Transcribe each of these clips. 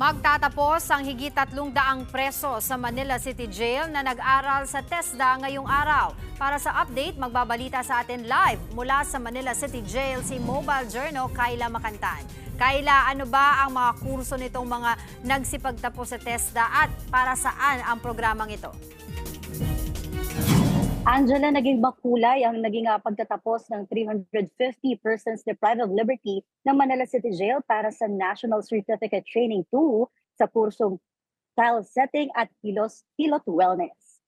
Magtatapos ang higit 300 preso sa Manila City Jail na nag-aral sa TESDA ngayong araw. Para sa update, magbabalita sa atin live mula sa Manila City Jail si Mobile Journal Kayla Macantan. Kayla, ano ba ang mga kurso nitong mga nagsipagtapos sa TESDA at para saan ang programang ito? Angela, naging makulay ang naging pagtatapos ng 350 persons deprived of liberty ng Manila City Jail para sa National Certificate Training 2 sa kursong Tile Setting at Pilot Wellness.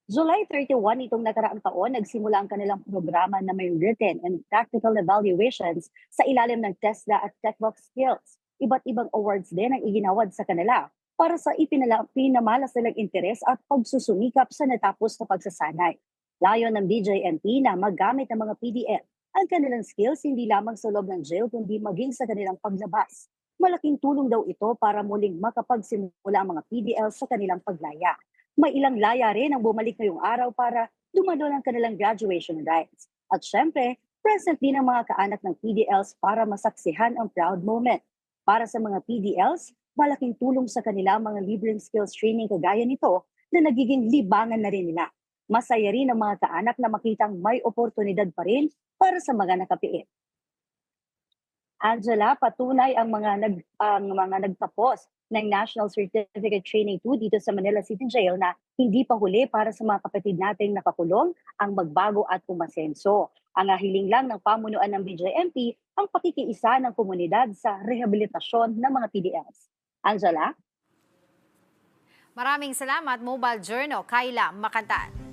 July 31 itong nakaraang taon, nagsimula ang kanilang programa na may written and practical evaluations sa ilalim ng TESDA at TechVox Skills. Iba't ibang awards din ang iginawad sa kanila para sa pinamalas nilang interes at pagsusumikap sa natapos na pagsasanay. Layon ng BJMP na magamit ng mga PDL ang kanilang skills hindi lamang sa loob ng jail kundi maging sa kanilang paglabas. Malaking tulong daw ito para muling makapagsimula ang mga PDL sa kanilang paglaya. May ilang laya rin ang bumalik ngayong araw para dumalo ng kanilang graduation rites. At syempre, present din ang mga kaanak ng PDLs para masaksihan ang proud moment. Para sa mga PDLs, malaking tulong sa kanila mga libreng skills training kagaya nito na nagiging libangan na rin nila. Masaya rin ang mga kaanak na makitang may oportunidad pa rin para sa mga nakapiit. Angela, patunay ang mga nagtapos ng National Certificate Training 2 dito sa Manila City Jail na hindi pa huli para sa mga kapatid nating nakakulong ang magbago at umasenso. Ang hiling lang ng pamunuan ng BJMP ang pakikiisa ng komunidad sa rehabilitasyon ng mga PDLs. Angela? Maraming salamat, Mobile Journal Kayla Macantan.